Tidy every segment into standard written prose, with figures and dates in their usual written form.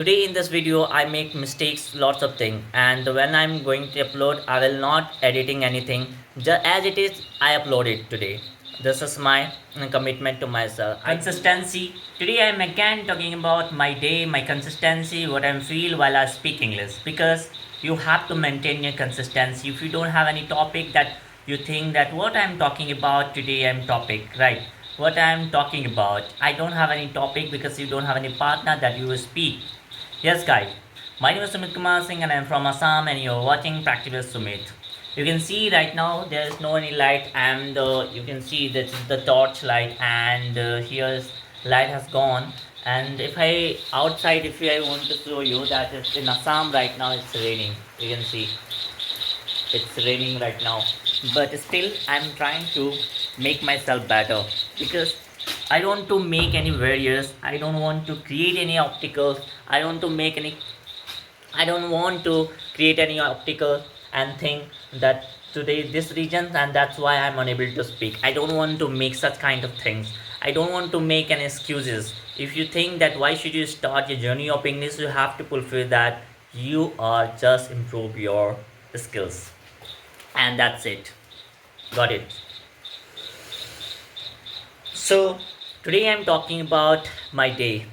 Today in this video I make mistakes lots of things, and when I'm going to upload I will not editing anything, just as it is I upload it today. This is my commitment to myself. Consistency. Today I'm again talking about my day, my consistency, what I feel while I speak English, because you have to maintain your consistency. If you don't have any topic that you think that what I'm talking about today, I'm topic, right? What I'm talking about, I don't have any topic because you don't have any partner that you will speak. Yes, guys. My name is Sumit Kumar Singh and I'm from Assam, and you're watching Practical Sumit. You can see right now there is no any light, and you can see this is the torch light, and here's light has gone. And if I outside, if I want to show you that it's in Assam right now, it's raining. You can see it's raining right now, but still I'm trying to make myself better, because I don't want to make any barriers, I don't want to create any obstacles, I don't want to create any obstacle and think that today this region, and that's why I'm unable to speak. I don't want to make such kind of things. I don't want to make any excuses. If you think that why should you start your journey of English, you have to fulfill that you are just improve your skills, and that's it. Got it? So today I'm talking about my day.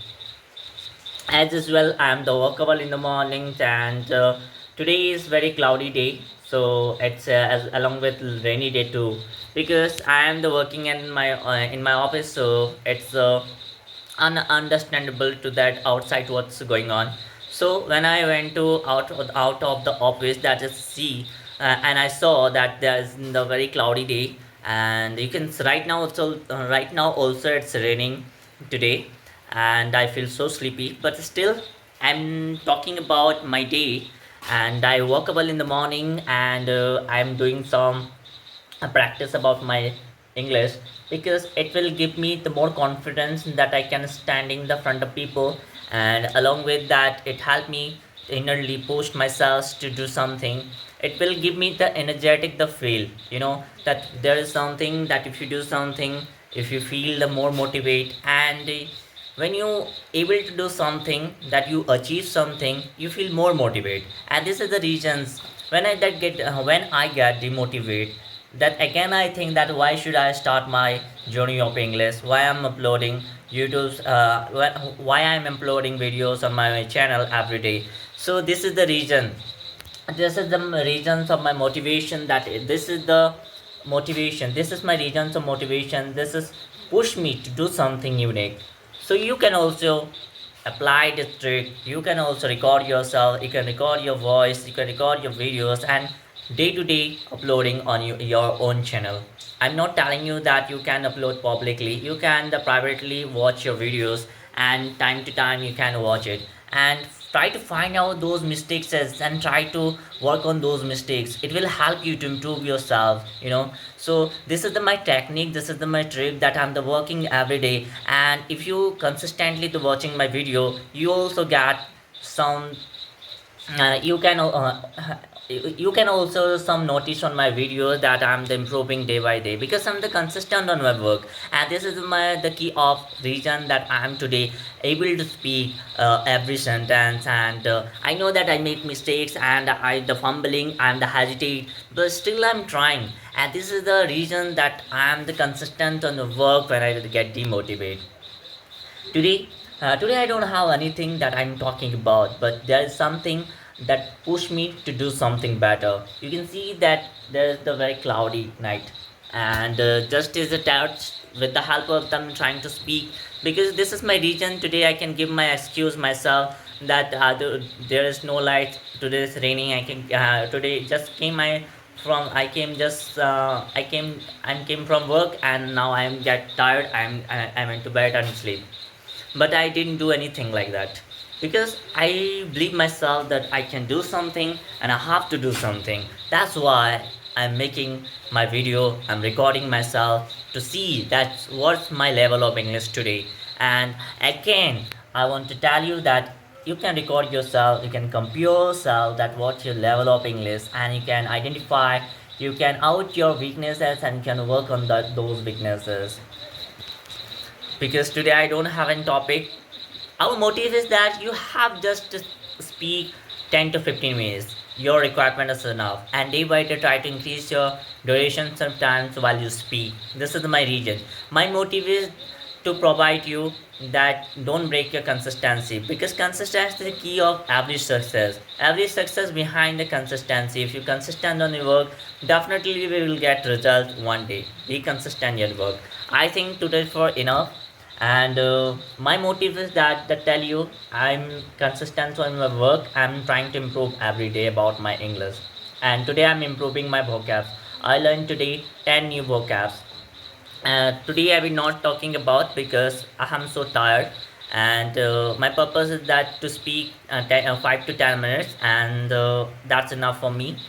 As usual, I am the workable in the mornings, and today is very cloudy day. So it's as along with rainy day too, because I am the working in my office. So it's ununderstandable to that outside what's going on. So when I went to out of the office, that is see, and I saw that there's the very cloudy day, and you can right now also it's raining today, and I feel so sleepy. But still, I'm talking about my day, and I woke up in the morning, and I'm doing some practice about my English, because it will give me the more confidence that I can stand in the front of people, and along with that it helped me innerly push myself to do something. It will give me the energetic the feel, that there is something that if you do something, if you feel the more motivate, and when you able to do something, that you achieve something, you feel more motivated. And this is the reasons when I get demotivated, that again I think that why should I start my journey of English, why I'm uploading YouTube's why I'm uploading videos on my channel every day. So this is the reasons of my motivation, that this is the motivation, this is my reasons of motivation, this is push me to do something unique. So you can also apply this trick, you can also record yourself, you can record your voice, you can record your videos, and day to day uploading on your own channel. I'm not telling you that you can upload publicly, you can privately watch your videos, and time to time you can watch it, and try to find out those mistakes and try to work on those mistakes. It will help you to improve yourself. So this is my technique, this is my trick that I'm the working every day. And if you consistently to watching my video, you also get some you can you can also some notice on my videos that I'm the improving day by day, because I'm the consistent on my work. And this is the key of reason that I am today able to speak every sentence. And I know that I make mistakes, and I the fumbling, I'm the hesitate, but still I'm trying. And this is the reason that I am the consistent on the work when I get demotivated. Today I don't have anything that I'm talking about, but there is something that push me to do something better. You can see that there is the very cloudy night, and just as a touch with the help of them trying to speak, because this is my region. Today I can give my excuse myself that there is no light. Today is raining. Today just came I came just I came from work, and now I'm get tired. I went to bed and sleep, but I didn't do anything like that, because I believe myself that I can do something and I have to do something. That's why I'm making my video, I'm recording myself to see that's what's my level of English today. And again, I want to tell you that you can record yourself, you can compare yourself that what's your level of English, and you can identify, you can out your weaknesses, and you can work on those weaknesses. Because today I don't have any topic, Our motive is that you have just to speak 10 to 15 minutes. Your requirement is enough, and day by day try to increase your duration sometimes while you speak. This is my region. My motive is to provide you that don't break your consistency, because consistency is the key of every success. Every success behind the consistency. If you consistent on your work, definitely we will get results one day. Be consistent in your work. I think today for enough, and my motive is that tell you I'm consistent on my work. I'm trying to improve every day about my English, and today I'm improving my vocabs. I learned today 10 new vocabs. Today I will not talking about because I am so tired, and my purpose is that to speak 5 to 10 minutes, and that's enough for me.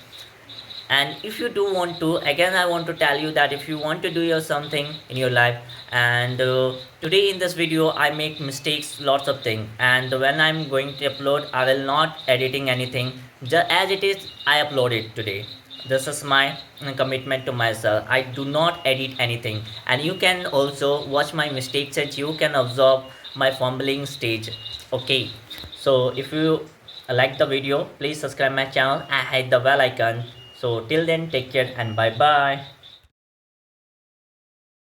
And if you do want to, again I want to tell you that if you want to do your something in your life, and today in this video I make mistakes lots of things, and when I'm going to upload I will not editing anything, just as it is I upload it today. This is my commitment to myself. I do not edit anything, and you can also watch my mistakes and you can observe my fumbling stage. Okay, so if you like the video, please subscribe my channel and hit the bell icon. So till then, take care and bye bye.